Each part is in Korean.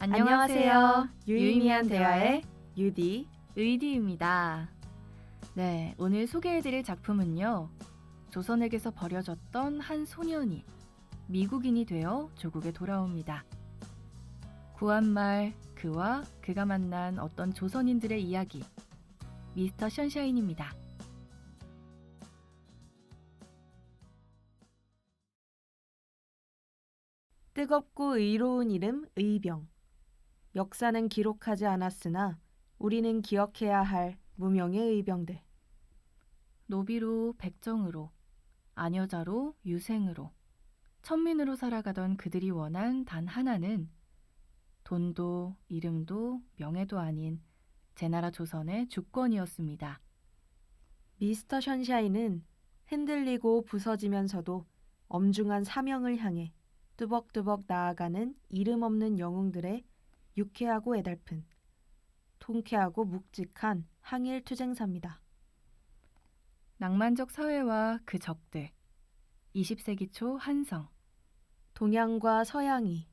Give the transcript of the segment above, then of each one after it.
안녕하세요. 유의미한 대화의 유디. 의디입니다. 네, 오늘 소개해드릴 작품은요. 조선에게서 버려졌던 한 소년이 미국인이 되어 조국에 돌아옵니다. 구한말 그와 그가 만난 어떤 조선인들의 이야기, 미스터 션샤인입니다. 뜨겁고 의로운 이름 의병. 역사는 기록하지 않았으나 우리는 기억해야 할 무명의 의병들. 노비로 백정으로, 아녀자로 유생으로, 천민으로 살아가던 그들이 원한 단 하나는 돈도 이름도 명예도 아닌 제 나라 조선의 주권이었습니다. 미스터 션샤인은 흔들리고 부서지면서도 엄중한 사명을 향해 뚜벅뚜벅 나아가는 이름 없는 영웅들의 유쾌하고 애달픈, 통쾌하고 묵직한 항일 투쟁사입니다. 낭만적 사회와 그 적들, 20세기 초 한성, 동양과 서양이,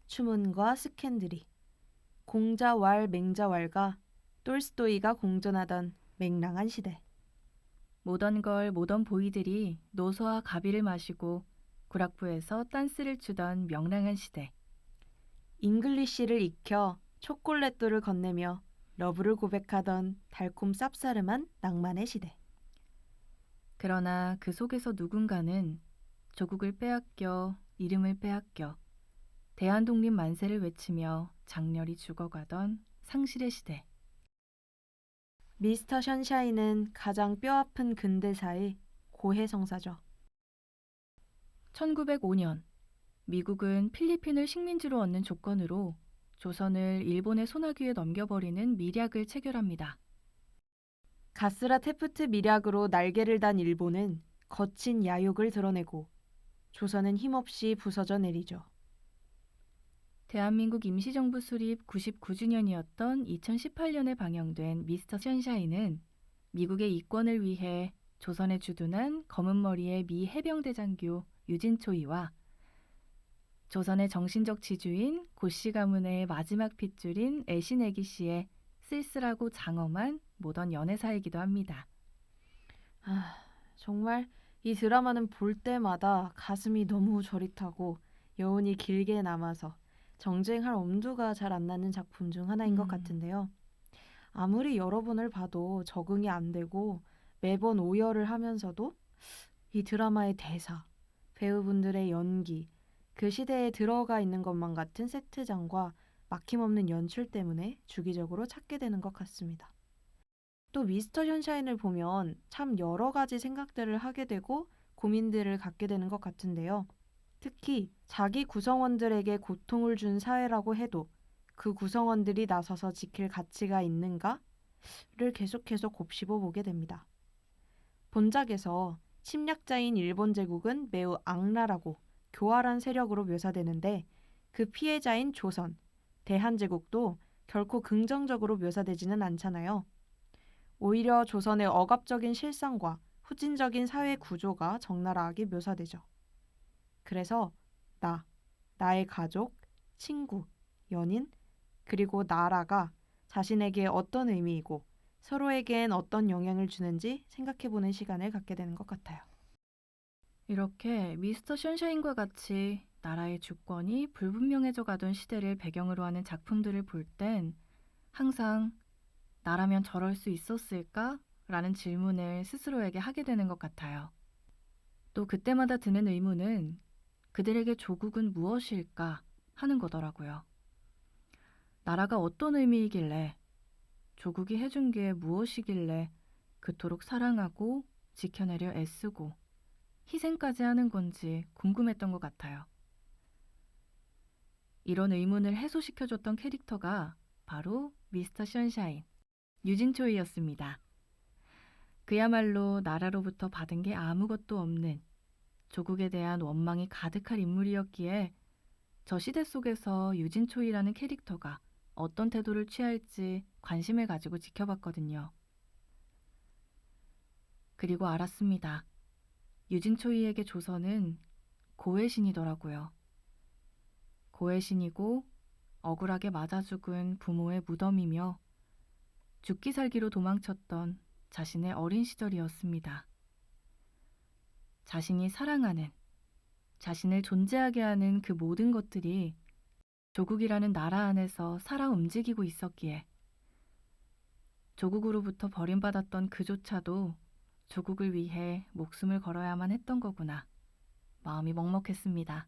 추문과 스캔들이, 공자왈 맹자왈과 톨스토이가 공존하던 맹랑한 시대. 모던걸 모던 보이들이 노소와 가비를 마시고 구락부에서 딴스를 추던 명랑한 시대. 잉글리시를 익혀 초콜릿도를 건네며 러브를 고백하던 달콤 쌉싸름한 낭만의 시대. 그러나 그 속에서 누군가는 조국을 빼앗겨 이름을 빼앗겨 대한독립 만세를 외치며 장렬히 죽어가던 상실의 시대. 미스터 션샤인은 가장 뼈아픈 근대사의 고해성사죠. 1905년 미국은 필리핀을 식민지로 얻는 조건으로 조선을 일본의 소나기에 넘겨버리는 미략을 체결합니다. 가스라 테프트 미략으로 날개를 단 일본은 거친 야욕을 드러내고 조선은 힘없이 부서져 내리죠. 대한민국 임시정부 수립 99주년이었던 2018년에 방영된 미스터 션샤인은 미국의 이권을 위해 조선에 주둔한 검은머리의 미 해병대 장교 유진초이와 조선의 정신적 지주인 고씨 가문의 마지막 핏줄인 애신애기 씨의 쓸쓸하고 장엄한 모던 연애사이기도 합니다. 정말 이 드라마는 볼 때마다 가슴이 너무 저릿하고 여운이 길게 남아서 정주행할 엄두가 잘 안 나는 작품 중 하나인 것 같은데요. 아무리 여러 번을 봐도 적응이 안 되고 매번 오열을 하면서도 이 드라마의 대사, 배우분들의 연기, 그 시대에 들어가 있는 것만 같은 세트장과 막힘없는 연출 때문에 주기적으로 찾게 되는 것 같습니다. 또 미스터 션샤인을 보면 참 여러 가지 생각들을 하게 되고 고민들을 갖게 되는 것 같은데요. 특히 자기 구성원들에게 고통을 준 사회라고 해도 그 구성원들이 나서서 지킬 가치가 있는가를 계속해서 곱씹어 보게 됩니다. 본작에서 침략자인 일본 제국은 매우 악랄하고 교활한 세력으로 묘사되는데 그 피해자인 조선, 대한제국도 결코 긍정적으로 묘사되지는 않잖아요. 오히려 조선의 억압적인 실상과 후진적인 사회 구조가 적나라하게 묘사되죠. 그래서 나의 가족, 친구, 연인, 그리고 나라가 자신에게 어떤 의미이고 서로에겐 어떤 영향을 주는지 생각해보는 시간을 갖게 되는 것 같아요. 이렇게 미스터 션샤인과 같이 나라의 주권이 불분명해져 가던 시대를 배경으로 하는 작품들을 볼 땐 항상 나라면 저럴 수 있었을까? 라는 질문을 스스로에게 하게 되는 것 같아요. 또 그때마다 드는 의문은 그들에게 조국은 무엇일까 하는 거더라고요. 나라가 어떤 의미이길래, 조국이 해준 게 무엇이길래 그토록 사랑하고 지켜내려 애쓰고 희생까지 하는 건지 궁금했던 것 같아요. 이런 의문을 해소시켜줬던 캐릭터가 바로 미스터 션샤인, 유진초이였습니다. 그야말로 나라로부터 받은 게 아무것도 없는 조국에 대한 원망이 가득할 인물이었기에 저 시대 속에서 유진초이라는 캐릭터가 어떤 태도를 취할지 관심을 가지고 지켜봤거든요. 그리고 알았습니다. 유진초이에게 조선은 고해신이더라고요. 고해신이고 억울하게 맞아 죽은 부모의 무덤이며 죽기 살기로 도망쳤던 자신의 어린 시절이었습니다. 자신이 사랑하는, 자신을 존재하게 하는 그 모든 것들이 조국이라는 나라 안에서 살아 움직이고 있었기에 조국으로부터 버림받았던 그조차도 조국을 위해 목숨을 걸어야만 했던 거구나. 마음이 먹먹했습니다.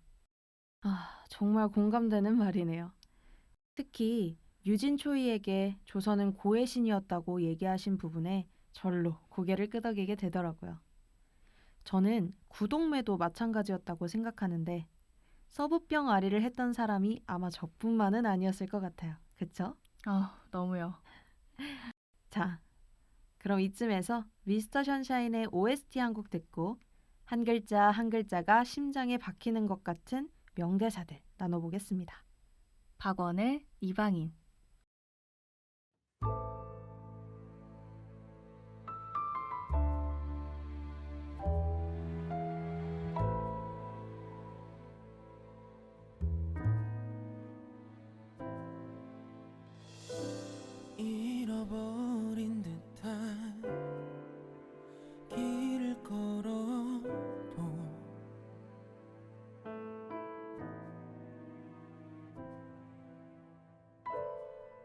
아, 정말 공감되는 말이네요. 특히 유진 초이에게 조선은 고의 신이었다고 얘기하신 부분에 절로 고개를 끄덕이게 되더라고요. 저는 구동매도 마찬가지였다고 생각하는데 서부병 아리를 했던 사람이 아마 저뿐만은 아니었을 것 같아요. 그쵸? 너무요. 자, 그럼 이쯤에서 미스터 션샤인의 OST 한 곡 듣고 한 글자 한 글자가 심장에 박히는 것 같은 명대사들 나눠보겠습니다. 박원의 이방인. 잃어버린 듯한 길을 걸어도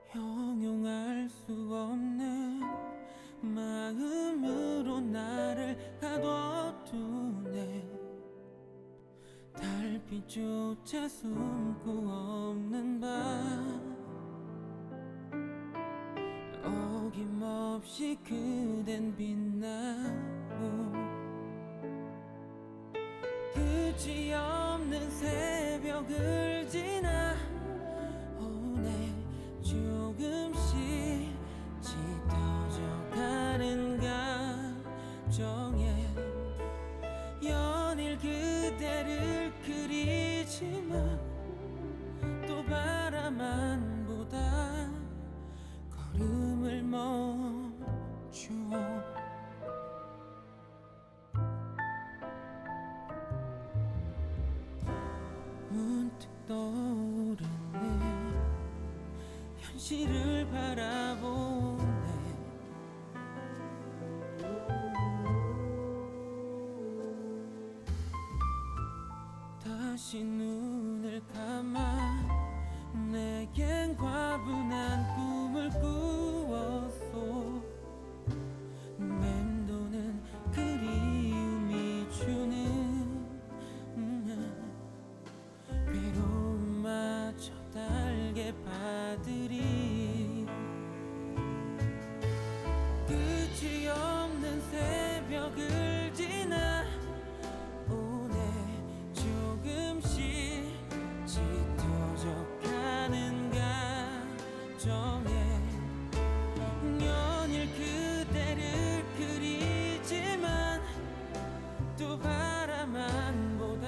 형용할 수 없는 마음으로 나를 가둬두네. 달빛조차 숨고 없는 밤 어김없이 그댄 빛나고 끝이 없는 새벽을 지나 오늘 조금씩 짙어져 가는 감정에 연일 그대를 그리지만 또 바라만 보다 걸음을 멈추어 문득 떠오르는 현실을 바라보네. 다시 눈을 감아 내겐 과분한 꿈을 꾸었소. 맴도는 그리움이 주는 괴로움마저 달게 파들이 끝이 없는 새벽을 지나 오늘 조금씩 짙어져 가는 감정에 연일 그대를 그리지만 또 바라만 보다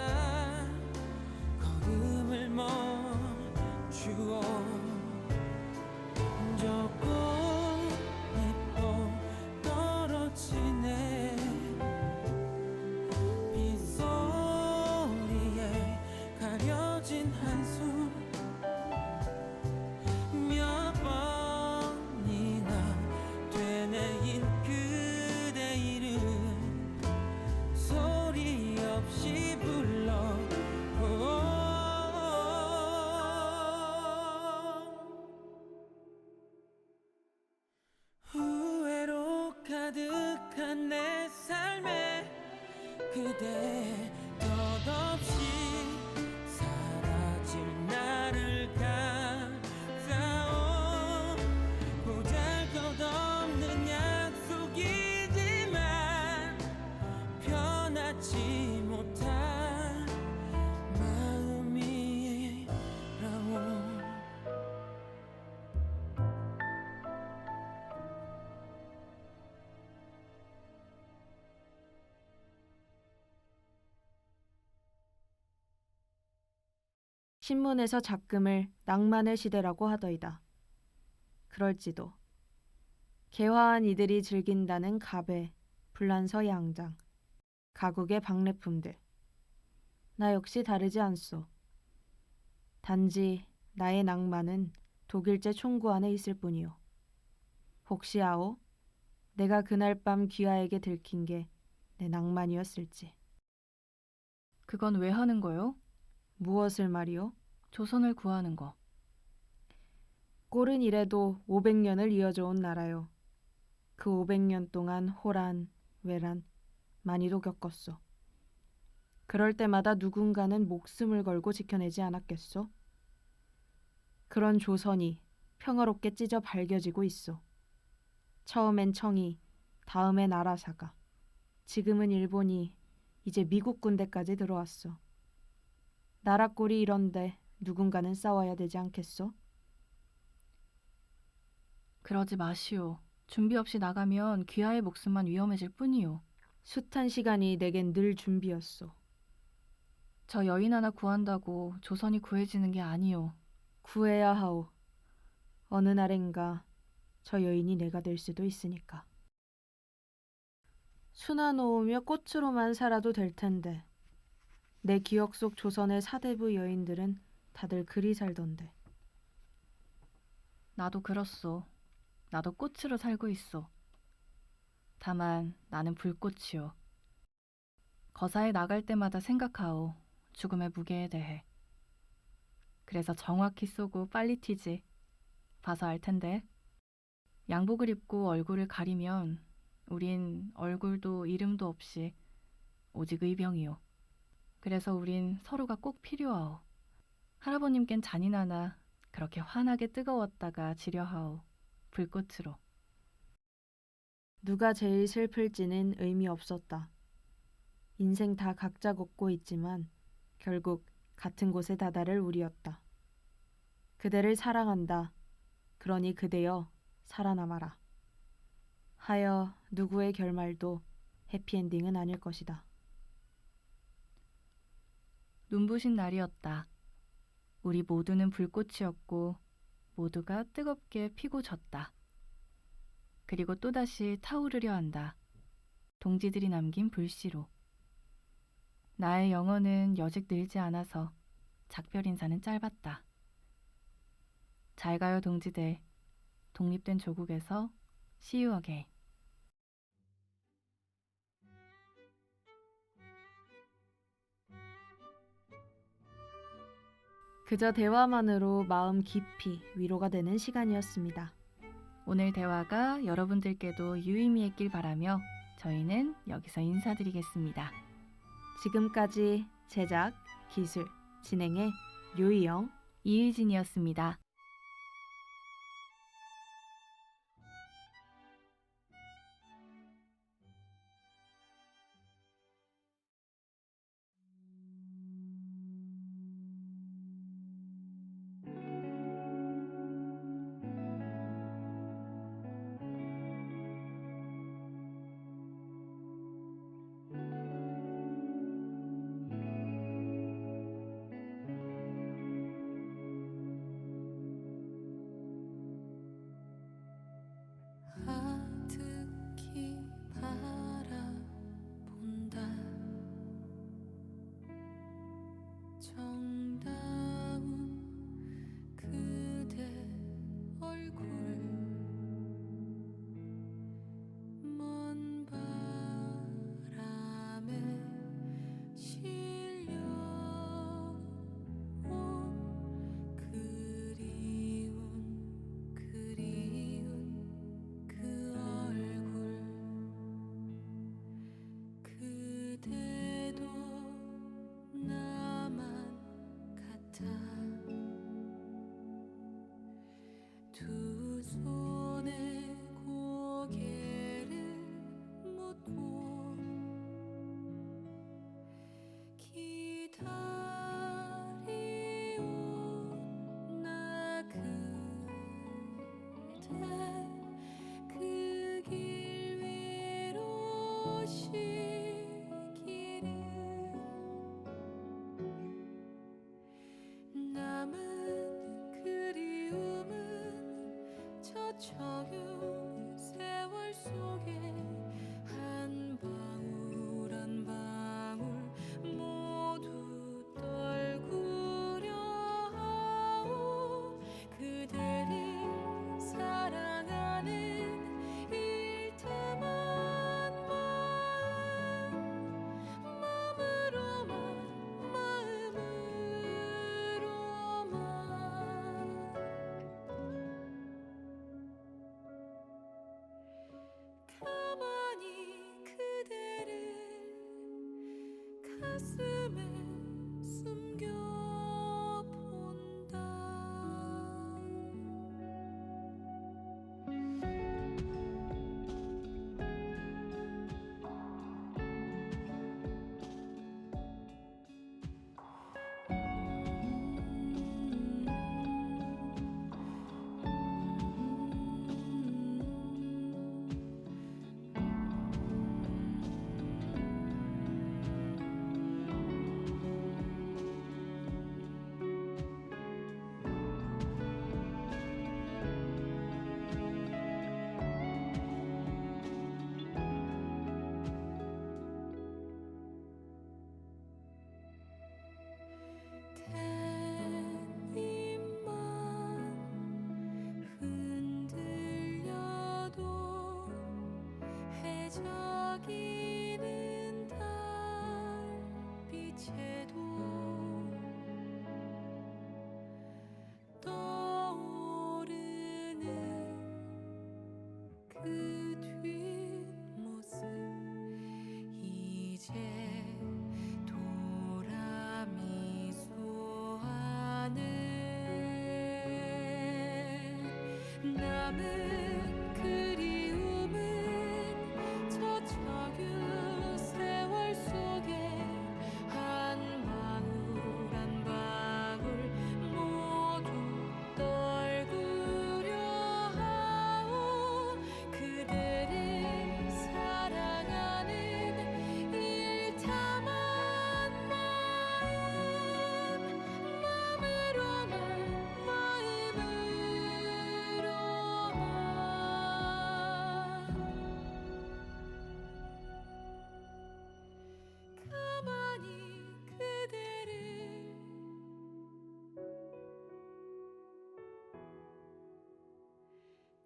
걸음을 멈추어 저 꽃잎도 떨어지네. 빗소리에 가려진 한숨 몇 번이나 되뇌인 그대 이름 소리 없이 불러 후회로 가득한 내 삶에 그대 덧없이 사라질 나를 감싸오. 보잘것없는 약속이지만 변하지 못한 마음이라오. 신문에서 작금을 낭만의 시대라고 하더이다. 그럴지도. 개화한 이들이 즐긴다는 가배, 불란서 양장, 가국의 박래품들. 나 역시 다르지 않소. 단지 나의 낭만은 독일제 총구 안에 있을 뿐이요. 혹시 아오? 내가 그날 밤 귀하에게 들킨 게 내 낭만이었을지. 그건 왜 하는 거요? 무엇을 말이오? 조선을 구하는 거. 꼴은 이래도 500년을 이어져 온 나라요. 그 500년 동안 호란, 외란 많이도 겪었소. 그럴 때마다 누군가는 목숨을 걸고 지켜내지 않았겠소? 그런 조선이 평화롭게 찢어 밝혀지고 있어. 처음엔 청이, 다음엔 아라사가, 지금은 일본이, 이제 미국 군대까지 들어왔어. 나라 꼴이 이런데 누군가는 싸워야 되지 않겠소? 그러지 마시오. 준비 없이 나가면 귀하의 목숨만 위험해질 뿐이요. 숱한 시간이 내겐 늘 준비였소. 저 여인 하나 구한다고 조선이 구해지는 게 아니요. 구해야 하오. 어느 날엔가 저 여인이 내가 될 수도 있으니까. 수나놓으며 꽃으로만 살아도 될 텐데. 내 기억 속 조선의 사대부 여인들은 다들 그리 살던데. 나도 그렇소. 나도 꽃으로 살고 있어. 다만 나는 불꽃이요. 거사에 나갈 때마다 생각하오. 죽음의 무게에 대해. 그래서 정확히 쏘고 빨리 튀지. 봐서 알 텐데. 양복을 입고 얼굴을 가리면 우린 얼굴도 이름도 없이 오직 의병이요. 그래서 우린 서로가 꼭 필요하오. 할아버님껜 잔인하나 그렇게 환하게 뜨거웠다가 지려하오. 불꽃으로. 누가 제일 슬플지는 의미 없었다. 인생 다 각자 걷고 있지만 결국 같은 곳에 다다를 우리였다. 그대를 사랑한다. 그러니 그대여 살아남아라. 하여 누구의 결말도 해피엔딩은 아닐 것이다. 눈부신 날이었다. 우리 모두는 불꽃이었고 모두가 뜨겁게 피고 졌다. 그리고 또다시 타오르려 한다. 동지들이 남긴 불씨로. 나의 영혼은 여직 늘지 않아서 작별 인사는 짧았다. 잘 가요 동지들. 독립된 조국에서 See you again. 그저 대화만으로 마음 깊이 위로가 되는 시간이었습니다. 오늘 대화가 여러분들께도 유의미했길 바라며 저희는 여기서 인사드리겠습니다. 지금까지 제작, 기술, 진행의 류이영, 이의진이었습니다. 아득히 바라본다. 정다운 그대 얼굴 먼 바람에 실려온 그리운 그 얼굴 그대도 나만 같아. 두 손에 고개를 묻고 기다리오나 그대 그 길 위로 오시기를. 남은 그리움은 저청유 세월 속에 한 방울 한 방울 모두 떨구려 하오. 가슴에 숨겨본다. 대님만 흔들려도 해적이는 달빛에도 떠오르는 그 뒷모습 이제 돌아 미소하네. 남은 그리움은 저 적유 세월 속에 한 방울 한 방울 모두 떨구려 하오. 그대를 사랑하는 일참한 마음으로만 가만히 그대를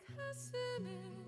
가슴에